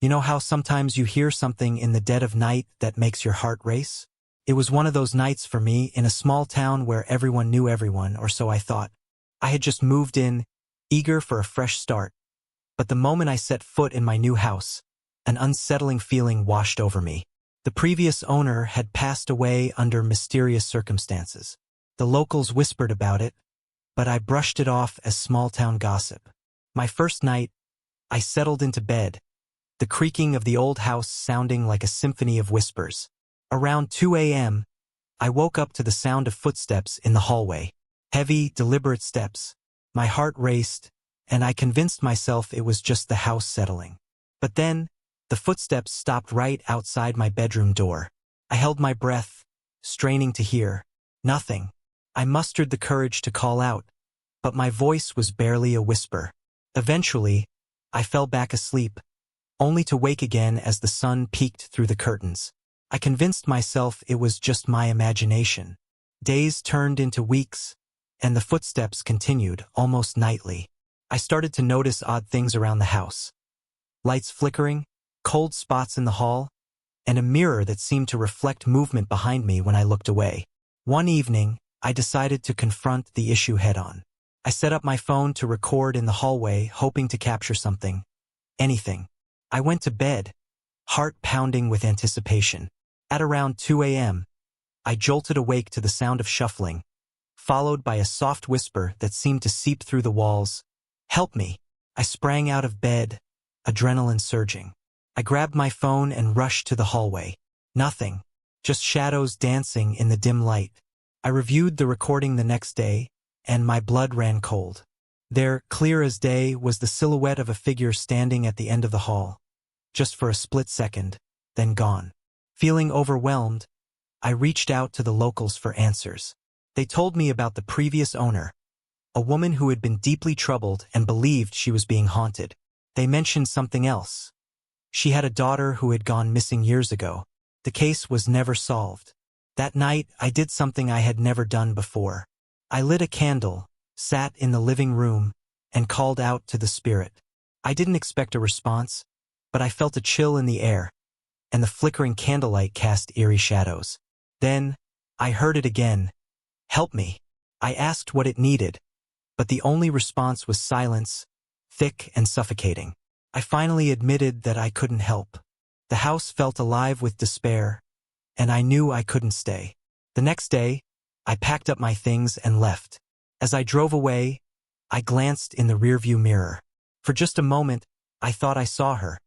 You know how sometimes you hear something in the dead of night that makes your heart race? It was one of those nights for me in a small town where everyone knew everyone, or so I thought. I had just moved in, eager for a fresh start. But the moment I set foot in my new house, an unsettling feeling washed over me. The previous owner had passed away under mysterious circumstances. The locals whispered about it, but I brushed it off as small-town gossip. My first night, I settled into bed, the creaking of the old house sounding like a symphony of whispers. Around 2 a.m., I woke up to the sound of footsteps in the hallway. Heavy, deliberate steps. My heart raced, and I convinced myself it was just the house settling. But then, the footsteps stopped right outside my bedroom door. I held my breath, straining to hear. Nothing. I mustered the courage to call out, but my voice was barely a whisper. Eventually, I fell back asleep, only to wake again as the sun peeked through the curtains. I convinced myself it was just my imagination. Days turned into weeks, and the footsteps continued almost nightly. I started to notice odd things around the house. Lights flickering, cold spots in the hall, and a mirror that seemed to reflect movement behind me when I looked away. One evening, I decided to confront the issue head-on. I set up my phone to record in the hallway, hoping to capture something. Anything. I went to bed, heart pounding with anticipation. At around 2 a.m., I jolted awake to the sound of shuffling, followed by a soft whisper that seemed to seep through the walls. "Help me." I sprang out of bed, adrenaline surging. I grabbed my phone and rushed to the hallway. Nothing. Just shadows dancing in the dim light. I reviewed the recording the next day, and my blood ran cold. There, clear as day, was the silhouette of a figure standing at the end of the hall. Just for a split second, then gone. Feeling overwhelmed, I reached out to the locals for answers. They told me about the previous owner, a woman who had been deeply troubled and believed she was being haunted. They mentioned something else. She had a daughter who had gone missing years ago. The case was never solved. That night, I did something I had never done before. I lit a candle, sat in the living room, and called out to the spirit. I didn't expect a response, but I felt a chill in the air, and the flickering candlelight cast eerie shadows. Then, I heard it again. "Help me." I asked what it needed, but the only response was silence, thick and suffocating. I finally admitted that I couldn't help. The house felt alive with despair, and I knew I couldn't stay. The next day, I packed up my things and left. As I drove away, I glanced in the rearview mirror. For just a moment, I thought I saw her.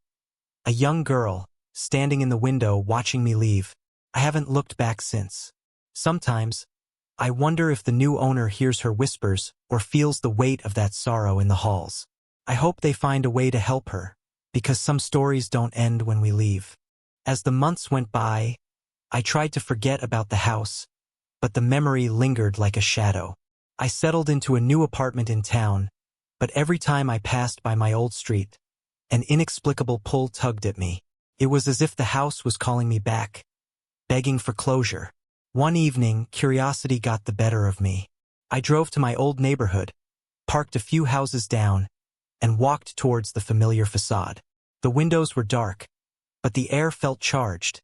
A young girl, standing in the window watching me leave. I haven't looked back since. Sometimes, I wonder if the new owner hears her whispers or feels the weight of that sorrow in the halls. I hope they find a way to help her, because some stories don't end when we leave. As the months went by, I tried to forget about the house, but the memory lingered like a shadow. I settled into a new apartment in town, but every time I passed by my old street, an inexplicable pull tugged at me. It was as if the house was calling me back, begging for closure. One evening, curiosity got the better of me. I drove to my old neighborhood, parked a few houses down, and walked towards the familiar facade. The windows were dark, but the air felt charged,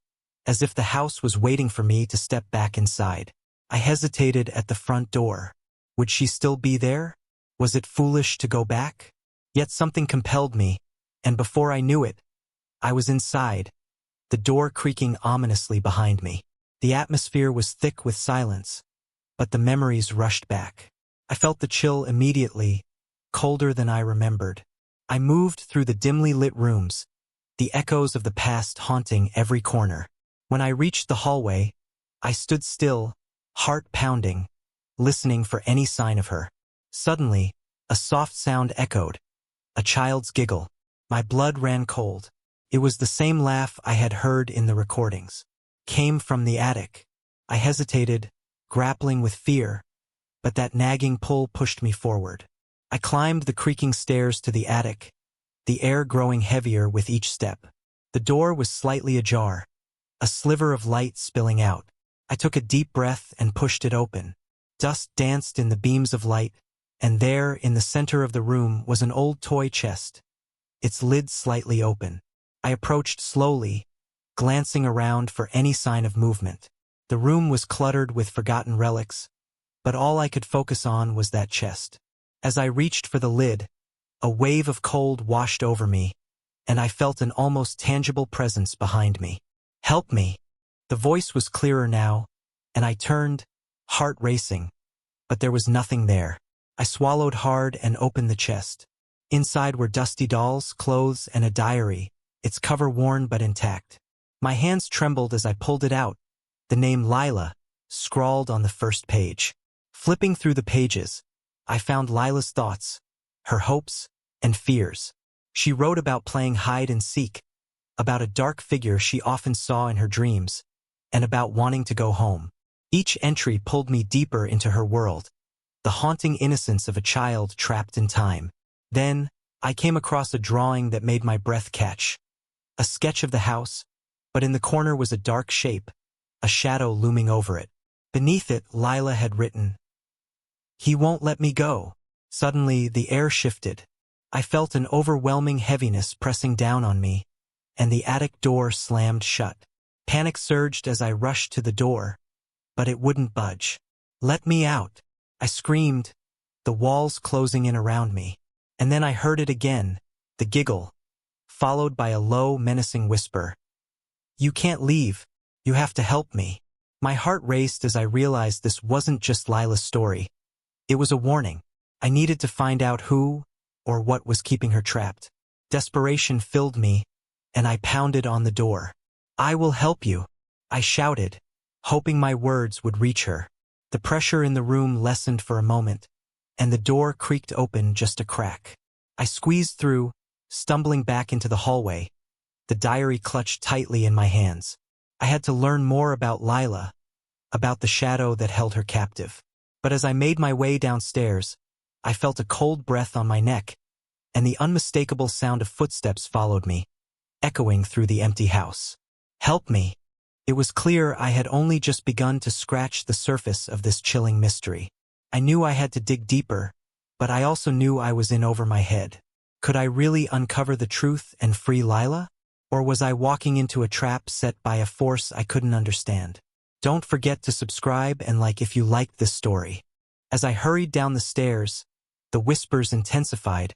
as if the house was waiting for me to step back inside. I hesitated at the front door. Would she still be there? Was it foolish to go back? Yet something compelled me, and before I knew it, I was inside, the door creaking ominously behind me. The atmosphere was thick with silence, but the memories rushed back. I felt the chill immediately, colder than I remembered. I moved through the dimly lit rooms, the echoes of the past haunting every corner. When I reached the hallway, I stood still, heart pounding, listening for any sign of her. Suddenly, a soft sound echoed, a child's giggle. My blood ran cold. It was the same laugh I had heard in the recordings. Came from the attic. I hesitated, grappling with fear, but that nagging pull pushed me forward. I climbed the creaking stairs to the attic, the air growing heavier with each step. The door was slightly ajar, a sliver of light spilling out. I took a deep breath and pushed it open. Dust danced in the beams of light, and there, in the center of the room, was an old toy chest, its lid slightly open. I approached slowly, glancing around for any sign of movement. The room was cluttered with forgotten relics, but all I could focus on was that chest. As I reached for the lid, a wave of cold washed over me, and I felt an almost tangible presence behind me. "Help me!" The voice was clearer now, and I turned, heart racing, but there was nothing there. I swallowed hard and opened the chest. Inside were dusty dolls, clothes, and a diary, its cover worn but intact. My hands trembled as I pulled it out, the name Lila, scrawled on the first page. Flipping through the pages, I found Lila's thoughts, her hopes, and fears. She wrote about playing hide and seek, about a dark figure she often saw in her dreams, and about wanting to go home. Each entry pulled me deeper into her world, the haunting innocence of a child trapped in time. Then, I came across a drawing that made my breath catch. A sketch of the house, but in the corner was a dark shape, a shadow looming over it. Beneath it, Lila had written, "He won't let me go." Suddenly, the air shifted. I felt an overwhelming heaviness pressing down on me, and the attic door slammed shut. Panic surged as I rushed to the door, but it wouldn't budge. "Let me out!" I screamed, the walls closing in around me. And then I heard it again, the giggle, followed by a low, menacing whisper. "You can't leave. You have to help me." My heart raced as I realized this wasn't just Lila's story. It was a warning. I needed to find out who or what was keeping her trapped. Desperation filled me, and I pounded on the door. "I will help you," I shouted, hoping my words would reach her. The pressure in the room lessened for a moment, and the door creaked open just a crack. I squeezed through, stumbling back into the hallway, the diary clutched tightly in my hands. I had to learn more about Lila, about the shadow that held her captive. But as I made my way downstairs, I felt a cold breath on my neck, and the unmistakable sound of footsteps followed me, echoing through the empty house. "Help me!" It was clear I had only just begun to scratch the surface of this chilling mystery. I knew I had to dig deeper, but I also knew I was in over my head. Could I really uncover the truth and free Lila? Or was I walking into a trap set by a force I couldn't understand? Don't forget to subscribe and like if you liked this story. As I hurried down the stairs, the whispers intensified,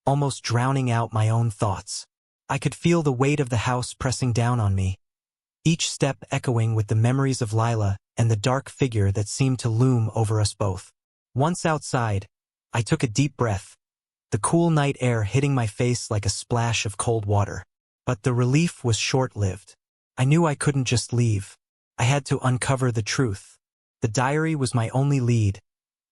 almost drowning out my own thoughts. I could feel the weight of the house pressing down on me, each step echoing with the memories of Lila and the dark figure that seemed to loom over us both. Once outside, I took a deep breath, the cool night air hitting my face like a splash of cold water. But the relief was short-lived. I knew I couldn't just leave. I had to uncover the truth. The diary was my only lead,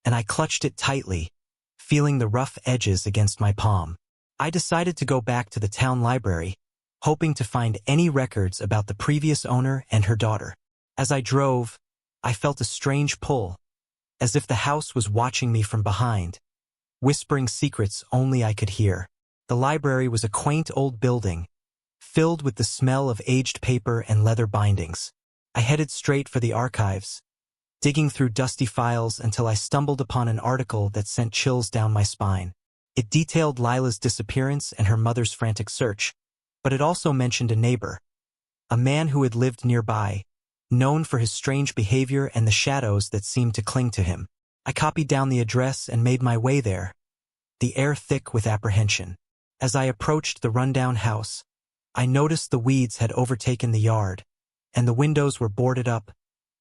and I clutched it tightly, feeling the rough edges against my palm. I decided to go back to the town library, hoping to find any records about the previous owner and her daughter. As I drove, I felt a strange pull, as if the house was watching me from behind, whispering secrets only I could hear. The library was a quaint old building, filled with the smell of aged paper and leather bindings. I headed straight for the archives, digging through dusty files until I stumbled upon an article that sent chills down my spine. It detailed Lila's disappearance and her mother's frantic search, but it also mentioned a neighbor, a man who had lived nearby, known for his strange behavior and the shadows that seemed to cling to him. I copied down the address and made my way there, the air thick with apprehension. As I approached the rundown house, I noticed the weeds had overtaken the yard, and the windows were boarded up,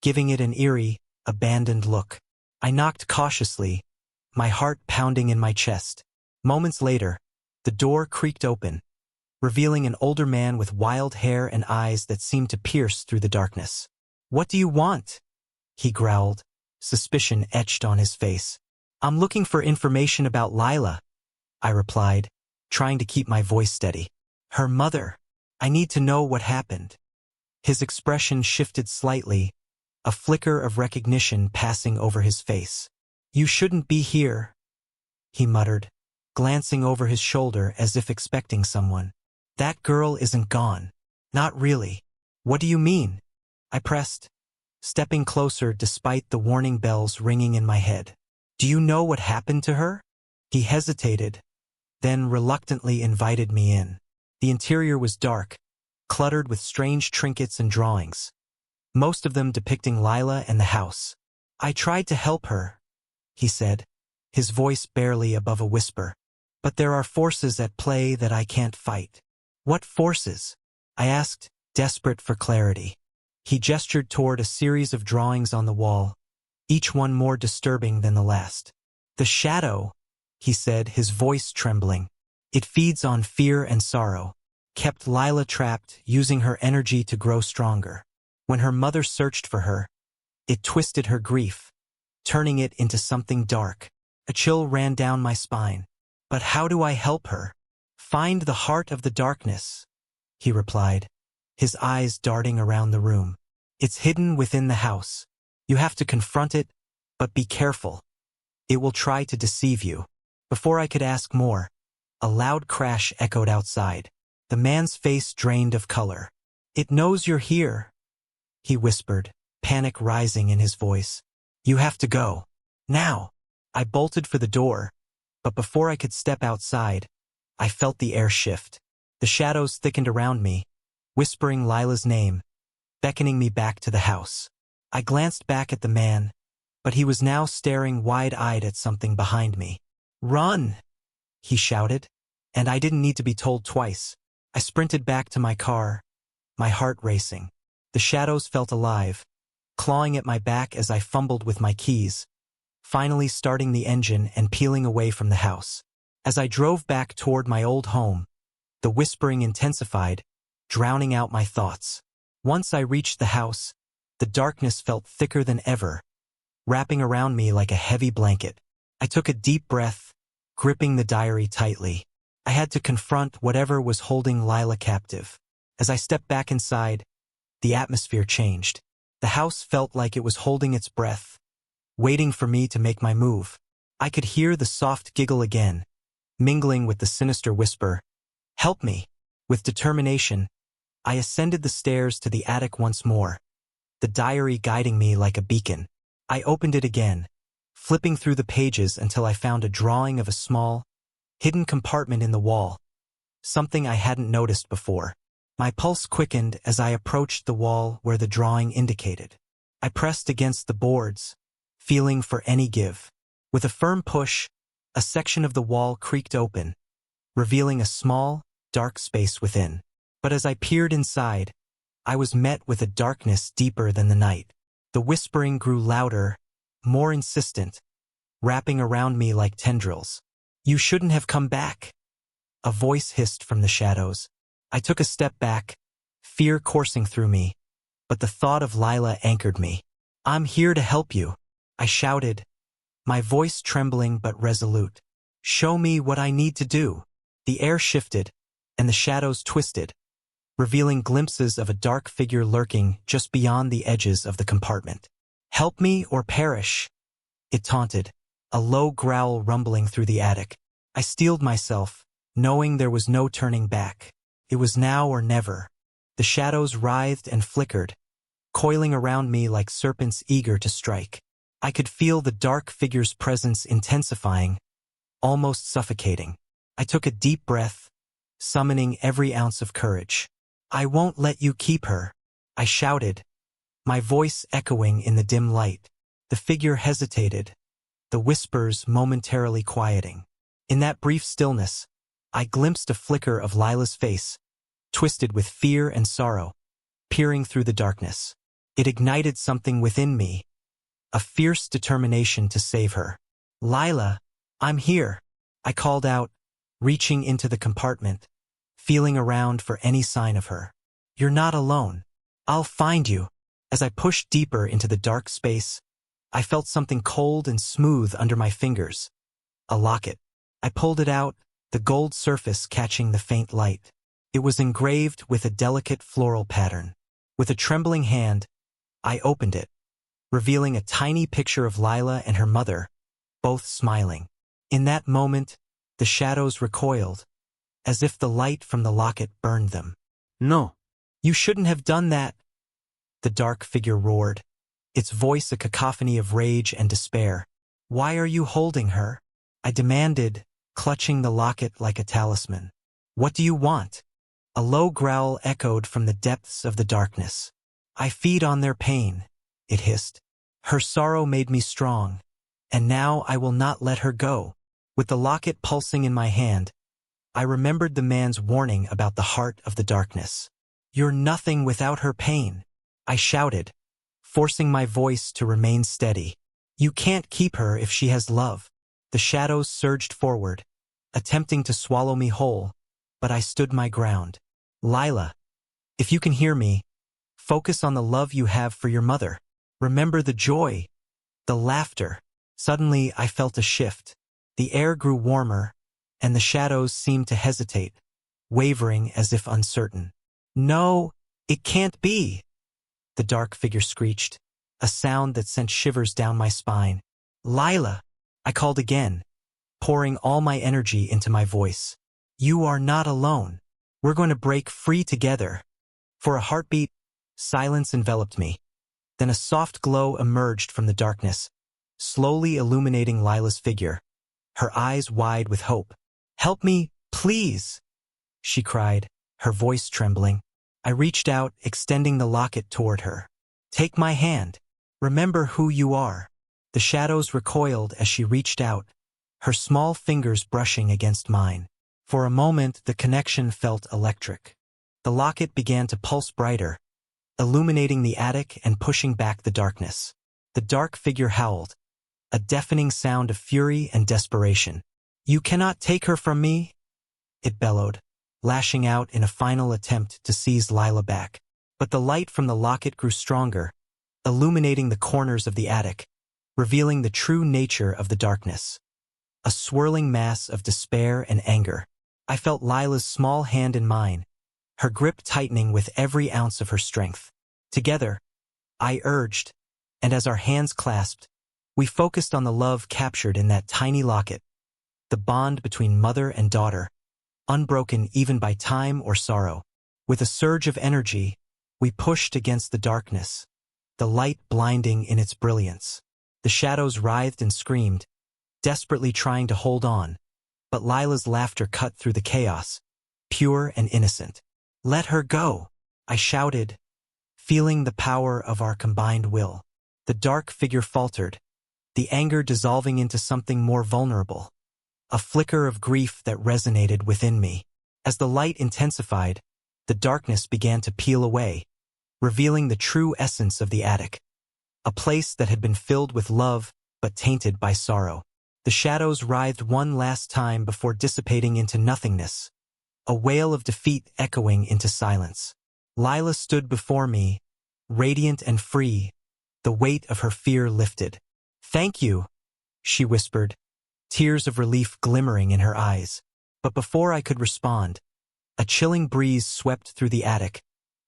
giving it an eerie, abandoned look. I knocked cautiously, my heart pounding in my chest. Moments later, the door creaked open, revealing an older man with wild hair and eyes that seemed to pierce through the darkness. "What do you want?" he growled, suspicion etched on his face. "I'm looking for information about Lila," I replied, trying to keep my voice steady. "Her mother. I need to know what happened." His expression shifted slightly, a flicker of recognition passing over his face. "You shouldn't be here," he muttered, glancing over his shoulder as if expecting someone. "That girl isn't gone." "Not really." "What do you mean?" I pressed, stepping closer despite the warning bells ringing in my head. "Do you know what happened to her?" He hesitated, then reluctantly invited me in. The interior was dark, cluttered with strange trinkets and drawings, most of them depicting Lila and the house. "I tried to help her," he said, his voice barely above a whisper. "But there are forces at play that I can't fight." "What forces?" I asked, desperate for clarity. He gestured toward a series of drawings on the wall, each one more disturbing than the last. "The shadow," he said, his voice trembling. "It feeds on fear and sorrow, kept Lila trapped, using her energy to grow stronger. When her mother searched for her, it twisted her grief, turning it into something dark." A chill ran down my spine. "But how do I help her?" "Find the heart of the darkness," he replied, his eyes darting around the room. "It's hidden within the house. You have to confront it, but be careful. It will try to deceive you." Before I could ask more, a loud crash echoed outside. The man's face drained of color. "It knows you're here," he whispered, panic rising in his voice. "You have to go. Now." I bolted for the door, but before I could step outside, I felt the air shift. The shadows thickened around me, whispering Lila's name, beckoning me back to the house. I glanced back at the man, but he was now staring wide-eyed at something behind me. "Run!" he shouted, and I didn't need to be told twice. I sprinted back to my car, my heart racing. The shadows felt alive, clawing at my back as I fumbled with my keys, finally starting the engine and peeling away from the house. As I drove back toward my old home, the whispering intensified, drowning out my thoughts. Once I reached the house, the darkness felt thicker than ever, wrapping around me like a heavy blanket. I took a deep breath, gripping the diary tightly. I had to confront whatever was holding Lila captive. As I stepped back inside, the atmosphere changed. The house felt like it was holding its breath, waiting for me to make my move. I could hear the soft giggle again, mingling with the sinister whisper, "Help me." With determination, I ascended the stairs to the attic once more, the diary guiding me like a beacon. I opened it again, flipping through the pages until I found a drawing of a small, hidden compartment in the wall, something I hadn't noticed before. My pulse quickened as I approached the wall where the drawing indicated. I pressed against the boards, feeling for any give. With a firm push, a section of the wall creaked open, revealing a small, dark space within. But as I peered inside, I was met with a darkness deeper than the night. The whispering grew louder, more insistent, wrapping around me like tendrils. "You shouldn't have come back," a voice hissed from the shadows. I took a step back, fear coursing through me, but the thought of Lila anchored me. "I'm here to help you," I shouted, my voice trembling but resolute. "Show me what I need to do." The air shifted, and the shadows twisted, revealing glimpses of a dark figure lurking just beyond the edges of the compartment. "Help me or perish," it taunted, a low growl rumbling through the attic. I steeled myself, knowing there was no turning back. It was now or never. The shadows writhed and flickered, coiling around me like serpents eager to strike. I could feel the dark figure's presence intensifying, almost suffocating. I took a deep breath, summoning every ounce of courage. "I won't let you keep her," I shouted, my voice echoing in the dim light. The figure hesitated, the whispers momentarily quieting. In that brief stillness, I glimpsed a flicker of Lila's face, twisted with fear and sorrow, peering through the darkness. It ignited something within me, a fierce determination to save her. "Lila, I'm here," I called out, reaching into the compartment, feeling around for any sign of her. "You're not alone. I'll find you." As I pushed deeper into the dark space, I felt something cold and smooth under my fingers. A locket. I pulled it out, the gold surface catching the faint light. It was engraved with a delicate floral pattern. With a trembling hand, I opened it, revealing a tiny picture of Lila and her mother, both smiling. In that moment, the shadows recoiled, as if the light from the locket burned them. "No, you shouldn't have done that," the dark figure roared, its voice a cacophony of rage and despair. "Why are you holding her?" I demanded, clutching the locket like a talisman. "What do you want?" A low growl echoed from the depths of the darkness. I feed on their pain, it hissed. Her sorrow made me strong, and now I will not let her go. With the locket pulsing in my hand, I remembered the man's warning about the heart of the darkness. You're nothing without her pain, I shouted, forcing my voice to remain steady. You can't keep her if she has love. The shadows surged forward, attempting to swallow me whole, but I stood my ground. Lila, if you can hear me, focus on the love you have for your mother. Remember the joy, the laughter. Suddenly I felt a shift. The air grew warmer, and the shadows seemed to hesitate, wavering as if uncertain. No, it can't be, the dark figure screeched, a sound that sent shivers down my spine. Lila, I called again, pouring all my energy into my voice. You are not alone. We're going to break free together. For a heartbeat, silence enveloped me. Then a soft glow emerged from the darkness, slowly illuminating Lila's figure, her eyes wide with hope. Help me, please, she cried, her voice trembling. I reached out, extending the locket toward her. Take my hand. Remember who you are. The shadows recoiled as she reached out, her small fingers brushing against mine. For a moment, the connection felt electric. The locket began to pulse brighter, illuminating the attic and pushing back the darkness. The dark figure howled, a deafening sound of fury and desperation. You cannot take her from me, it bellowed, lashing out in a final attempt to seize Lila back. But the light from the locket grew stronger, illuminating the corners of the attic, revealing the true nature of the darkness. A swirling mass of despair and anger. I felt Lila's small hand in mine, her grip tightening with every ounce of her strength. Together, I urged, and as our hands clasped, we focused on the love captured in that tiny locket, the bond between mother and daughter, unbroken even by time or sorrow. With a surge of energy, we pushed against the darkness, the light blinding in its brilliance. The shadows writhed and screamed, desperately trying to hold on, but Lila's laughter cut through the chaos, pure and innocent. Let her go, I shouted, feeling the power of our combined will. The dark figure faltered, the anger dissolving into something more vulnerable, a flicker of grief that resonated within me. As the light intensified, the darkness began to peel away, revealing the true essence of the attic, a place that had been filled with love but tainted by sorrow. The shadows writhed one last time before dissipating into nothingness, a wail of defeat echoing into silence. Lila stood before me, radiant and free, the weight of her fear lifted. Thank you, she whispered, tears of relief glimmering in her eyes. But before I could respond, a chilling breeze swept through the attic,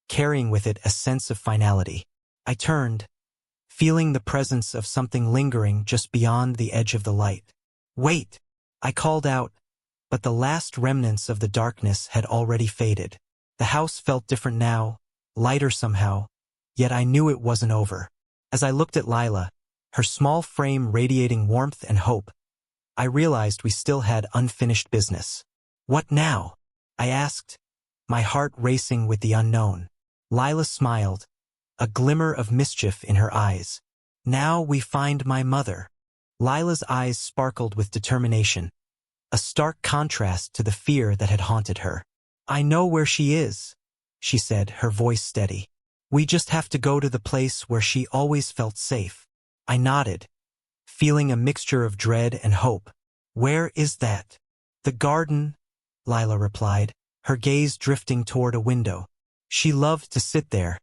carrying with it a sense of finality. I turned, feeling the presence of something lingering just beyond the edge of the light. Wait, I called out, but the last remnants of the darkness had already faded. The house felt different now, lighter somehow, yet I knew it wasn't over. As I looked at Lila, her small frame radiating warmth and hope, I realized we still had unfinished business. What now? I asked, my heart racing with the unknown. Lila smiled, a glimmer of mischief in her eyes. Now we find my mother. Lila's eyes sparkled with determination, a stark contrast to the fear that had haunted her. I know where she is, she said, her voice steady. We just have to go to the place where she always felt safe. I nodded, feeling a mixture of dread and hope. Where is that? The garden, Lila replied, her gaze drifting toward a window. She loved to sit there,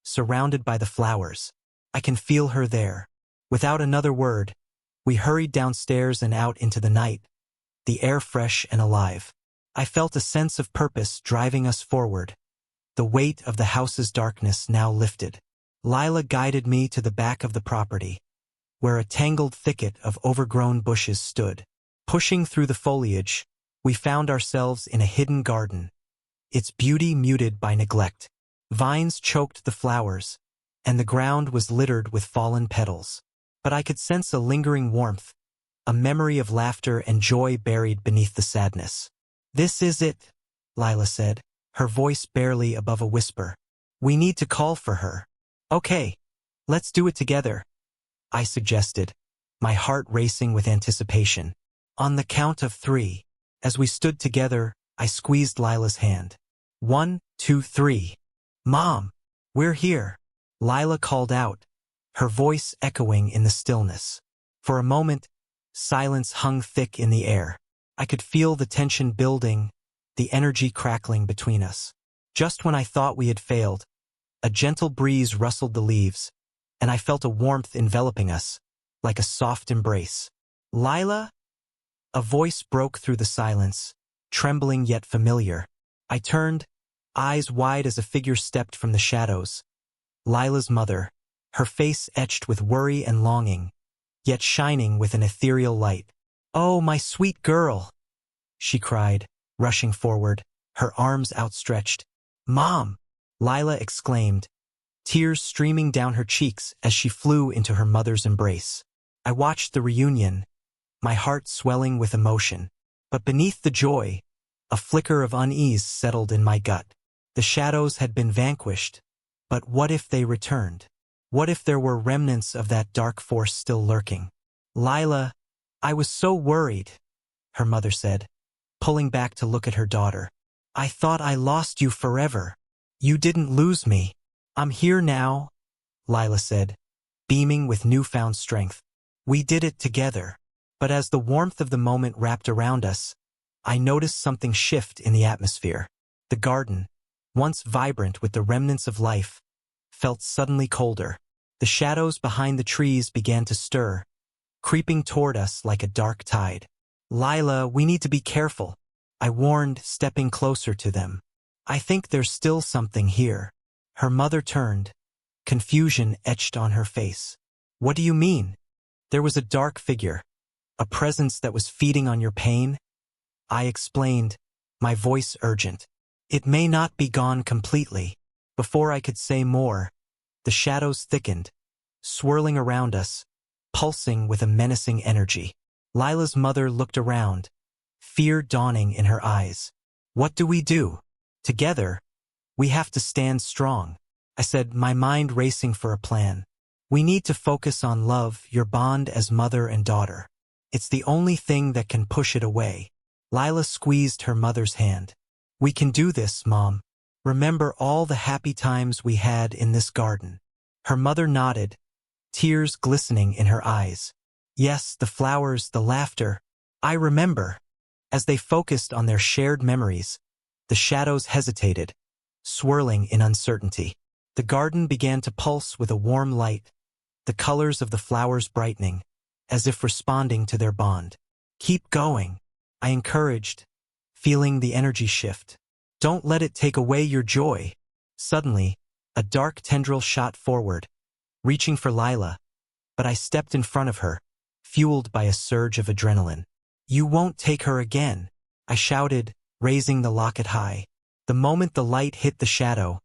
surrounded by the flowers. I can feel her there. Without another word, we hurried downstairs and out into the night, the air fresh and alive. I felt a sense of purpose driving us forward, the weight of the house's darkness now lifted. Lila guided me to the back of the property, where a tangled thicket of overgrown bushes stood. Pushing through the foliage, we found ourselves in a hidden garden, its beauty muted by neglect. Vines choked the flowers, and the ground was littered with fallen petals. But I could sense a lingering warmth, a memory of laughter and joy buried beneath the sadness. This is it, Lila said, her voice barely above a whisper. "We need to call for her." "Okay, let's do it together," I suggested, my heart racing with anticipation. On the count of 3, as we stood together, I squeezed Lila's hand. 1, 2, 3. "Mom, we're here," Lila called out, her voice echoing in the stillness. For a moment, silence hung thick in the air. I could feel the tension building, the energy crackling between us. Just when I thought we had failed, a gentle breeze rustled the leaves, and I felt a warmth enveloping us, like a soft embrace. "Lila?" A voice broke through the silence, trembling yet familiar. I turned, eyes wide as a figure stepped from the shadows. Lila's mother, her face etched with worry and longing, yet shining with an ethereal light. "Oh, my sweet girl," she cried, rushing forward, her arms outstretched. "Mom!" Lila exclaimed, tears streaming down her cheeks as she flew into her mother's embrace. I watched the reunion, my heart swelling with emotion. But beneath the joy, a flicker of unease settled in my gut. The shadows had been vanquished, but what if they returned? What if there were remnants of that dark force still lurking? "Lila, I was so worried," her mother said, pulling back to look at her daughter. "I thought I lost you forever." "You didn't lose me. I'm here now," Lila said, beaming with newfound strength. "We did it together." But as the warmth of the moment wrapped around us, I noticed something shift in the atmosphere. The garden, once vibrant with the remnants of life, felt suddenly colder. The shadows behind the trees began to stir, creeping toward us like a dark tide. "Lila, we need to be careful," I warned, stepping closer to them. "I think there's still something here." Her mother turned, confusion etched on her face. "What do you mean?" "There was a dark figure, a presence that was feeding on your pain," I explained, my voice urgent. "It may not be gone completely." Before I could say more, the shadows thickened, swirling around us, pulsing with a menacing energy. Lila's mother looked around, fear dawning in her eyes. "What do we do?" "Together, we have to stand strong," I said, my mind racing for a plan. "We need to focus on love, your bond as mother and daughter. It's the only thing that can push it away." Lila squeezed her mother's hand. "We can do this, Mom. Remember all the happy times we had in this garden." Her mother nodded, tears glistening in her eyes. "Yes, the flowers, the laughter. I remember." As they focused on their shared memories, the shadows hesitated, swirling in uncertainty. The garden began to pulse with a warm light, the colors of the flowers brightening, as if responding to their bond. "Keep going," I encouraged, feeling the energy shift. "Don't let it take away your joy." Suddenly, a dark tendril shot forward, reaching for Lila, but I stepped in front of her, fueled by a surge of adrenaline. "You won't take her again," I shouted, raising the locket high. The moment the light hit the shadow,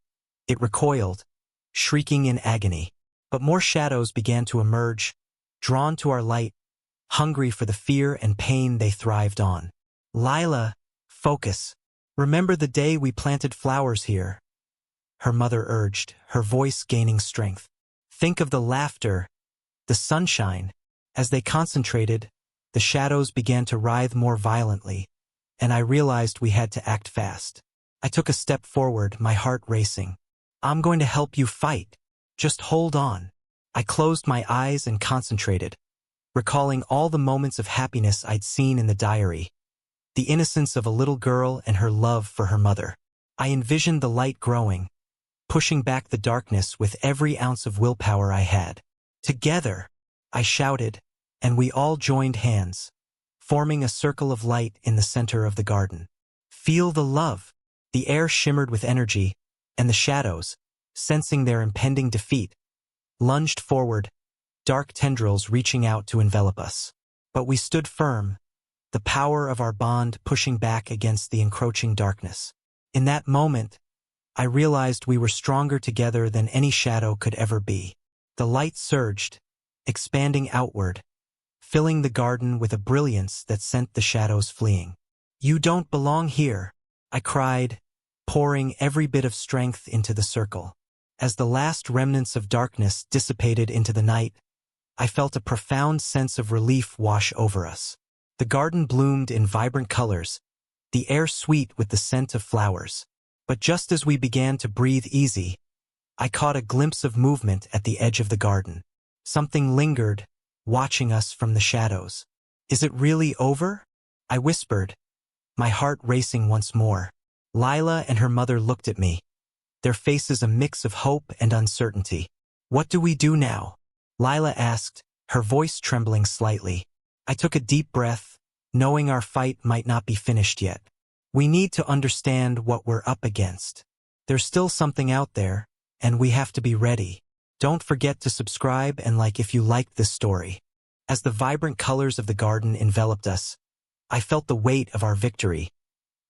it recoiled, shrieking in agony. But more shadows began to emerge, drawn to our light, hungry for the fear and pain they thrived on. "Lila, focus. Remember the day we planted flowers here," her mother urged, her voice gaining strength. "Think of the laughter, the sunshine." As they concentrated, the shadows began to writhe more violently, and I realized we had to act fast. I took a step forward, my heart racing. "I'm going to help you fight. Just hold on." I closed my eyes and concentrated, recalling all the moments of happiness I'd seen in the diary, the innocence of a little girl and her love for her mother. I envisioned the light growing, pushing back the darkness with every ounce of willpower I had. "Together," I shouted, and we all joined hands, forming a circle of light in the center of the garden. "Feel the love." The air shimmered with energy, and the shadows, sensing their impending defeat, lunged forward, dark tendrils reaching out to envelop us. But we stood firm, the power of our bond pushing back against the encroaching darkness. In that moment, I realized we were stronger together than any shadow could ever be. The light surged, expanding outward, filling the garden with a brilliance that sent the shadows fleeing. "You don't belong here," I cried, pouring every bit of strength into the circle. As the last remnants of darkness dissipated into the night, I felt a profound sense of relief wash over us. The garden bloomed in vibrant colors, the air sweet with the scent of flowers. But just as we began to breathe easy, I caught a glimpse of movement at the edge of the garden. Something lingered, watching us from the shadows. "Is it really over?" I whispered, my heart racing once more. Lila and her mother looked at me, their faces a mix of hope and uncertainty. "What do we do now?" Lila asked, her voice trembling slightly. I took a deep breath, knowing our fight might not be finished yet. "We need to understand what we're up against. There's still something out there, and we have to be ready. Don't forget to subscribe and like if you liked this story." As the vibrant colors of the garden enveloped us, I felt the weight of our victory,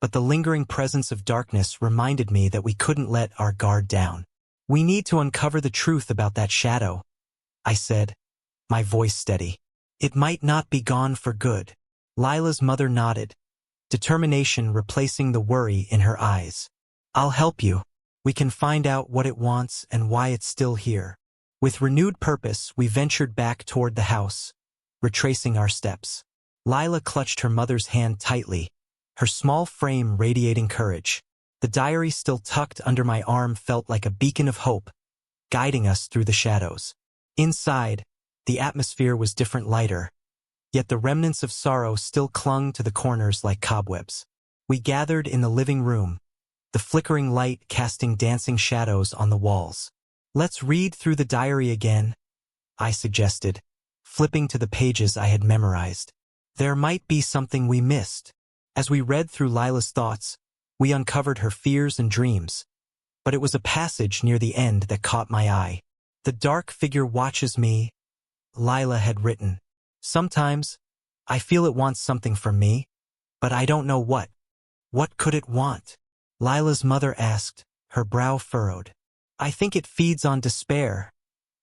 but the lingering presence of darkness reminded me that we couldn't let our guard down. "We need to uncover the truth about that shadow," I said, my voice steady. "It might not be gone for good." Lila's mother nodded, determination replacing the worry in her eyes. "I'll help you. We can find out what it wants and why it's still here." With renewed purpose, we ventured back toward the house, retracing our steps. Lila clutched her mother's hand tightly, her small frame radiating courage. The diary still tucked under my arm felt like a beacon of hope, guiding us through the shadows. Inside, the atmosphere was different, lighter, yet the remnants of sorrow still clung to the corners like cobwebs. We gathered in the living room, the flickering light casting dancing shadows on the walls. "Let's read through the diary again," I suggested, flipping to the pages I had memorized. There might be something we missed. As we read through Lila's thoughts, we uncovered her fears and dreams, but it was a passage near the end that caught my eye. "The dark figure watches me," Lila had written. "Sometimes, I feel it wants something from me, but I don't know what. What could it want?" Lila's mother asked, her brow furrowed. "I think it feeds on despair,"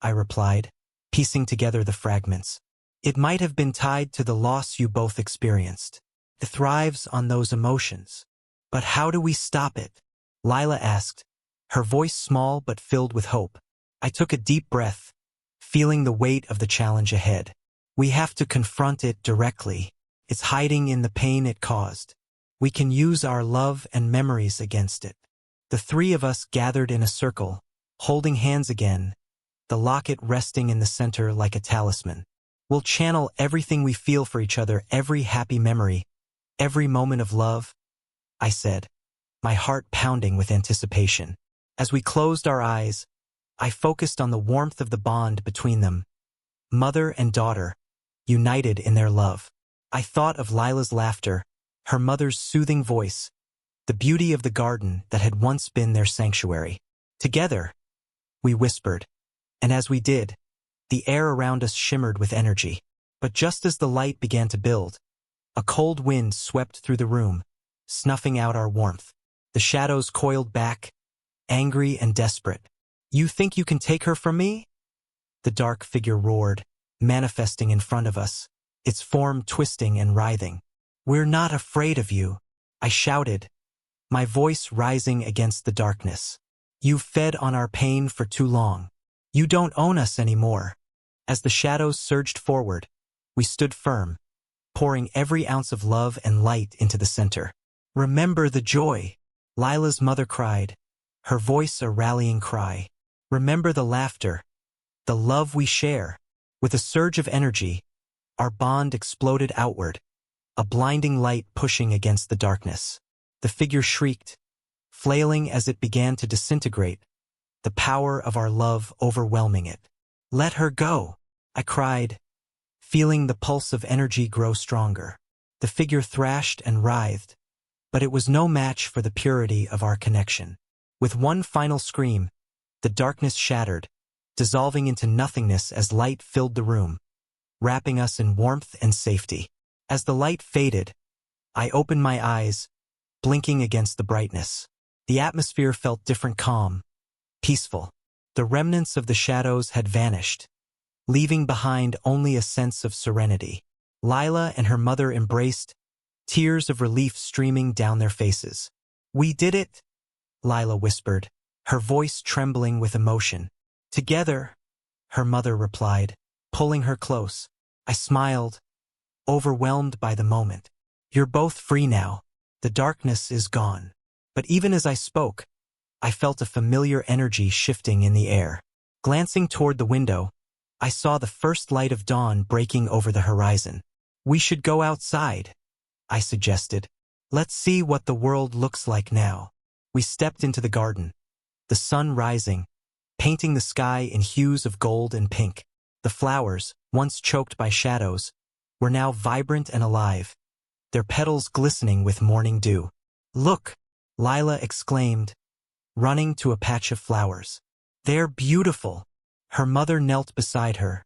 I replied, piecing together the fragments. "It might have been tied to the loss you both experienced. It thrives on those emotions. But how do we stop it?" Lila asked, her voice small but filled with hope. I took a deep breath, feeling the weight of the challenge ahead. "We have to confront it directly. It's hiding in the pain it caused. We can use our love and memories against it." The three of us gathered in a circle, holding hands again, the locket resting in the center like a talisman. "We'll channel everything we feel for each other, every happy memory, every moment of love," I said, my heart pounding with anticipation. As we closed our eyes, I focused on the warmth of the bond between them, mother and daughter, united in their love. I thought of Lila's laughter, her mother's soothing voice, the beauty of the garden that had once been their sanctuary. "Together," we whispered, and as we did, the air around us shimmered with energy. But just as the light began to build, a cold wind swept through the room, snuffing out our warmth. The shadows coiled back, angry and desperate. "You think you can take her from me?" the dark figure roared, manifesting in front of us, its form twisting and writhing. "We're not afraid of you," I shouted, my voice rising against the darkness. "You've fed on our pain for too long. You don't own us anymore." As the shadows surged forward, we stood firm, pouring every ounce of love and light into the center. "Remember the joy," Lila's mother cried, her voice a rallying cry. "Remember the laughter, the love we share." With a surge of energy, our bond exploded outward, a blinding light pushing against the darkness. The figure shrieked, flailing as it began to disintegrate, the power of our love overwhelming it. "Let her go," I cried, feeling the pulse of energy grow stronger. The figure thrashed and writhed, but it was no match for the purity of our connection. With one final scream, the darkness shattered, dissolving into nothingness as light filled the room, wrapping us in warmth and safety. As the light faded, I opened my eyes, blinking against the brightness. The atmosphere felt different, calm, peaceful. The remnants of the shadows had vanished, leaving behind only a sense of serenity. Lila and her mother embraced, tears of relief streaming down their faces. "We did it," Lila whispered, her voice trembling with emotion. Together, her mother replied, pulling her close. I smiled, overwhelmed by the moment. You're both free now. The darkness is gone. But even as I spoke, I felt a familiar energy shifting in the air. Glancing toward the window, I saw the first light of dawn breaking over the horizon. We should go outside, I suggested. Let's see what the world looks like now. We stepped into the garden, the sun rising, painting the sky in hues of gold and pink. The flowers, once choked by shadows, were now vibrant and alive, their petals glistening with morning dew. Look, Lila exclaimed, running to a patch of flowers. They're beautiful. Her mother knelt beside her,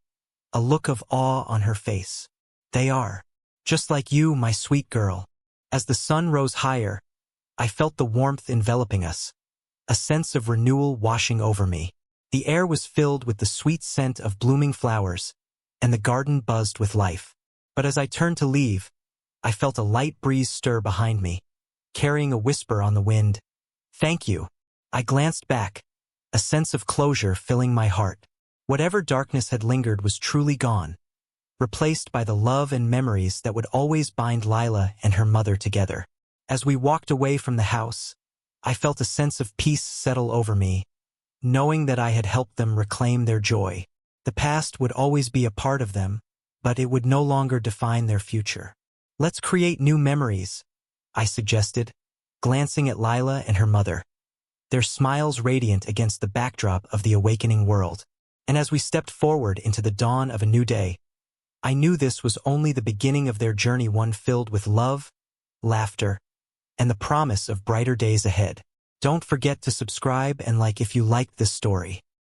a look of awe on her face. They are. Just like you, my sweet girl. As the sun rose higher, I felt the warmth enveloping us, a sense of renewal washing over me. The air was filled with the sweet scent of blooming flowers, and the garden buzzed with life. But as I turned to leave, I felt a light breeze stir behind me, carrying a whisper on the wind. Thank you. I glanced back, a sense of closure filling my heart. Whatever darkness had lingered was truly gone, replaced by the love and memories that would always bind Lila and her mother together. As we walked away from the house, I felt a sense of peace settle over me, knowing that I had helped them reclaim their joy. The past would always be a part of them, but it would no longer define their future. Let's create new memories, I suggested, glancing at Lila and her mother, their smiles radiant against the backdrop of the awakening world. And as we stepped forward into the dawn of a new day, I knew this was only the beginning of their journey, one filled with love, laughter, and the promise of brighter days ahead. Don't forget to subscribe and like if you liked this story.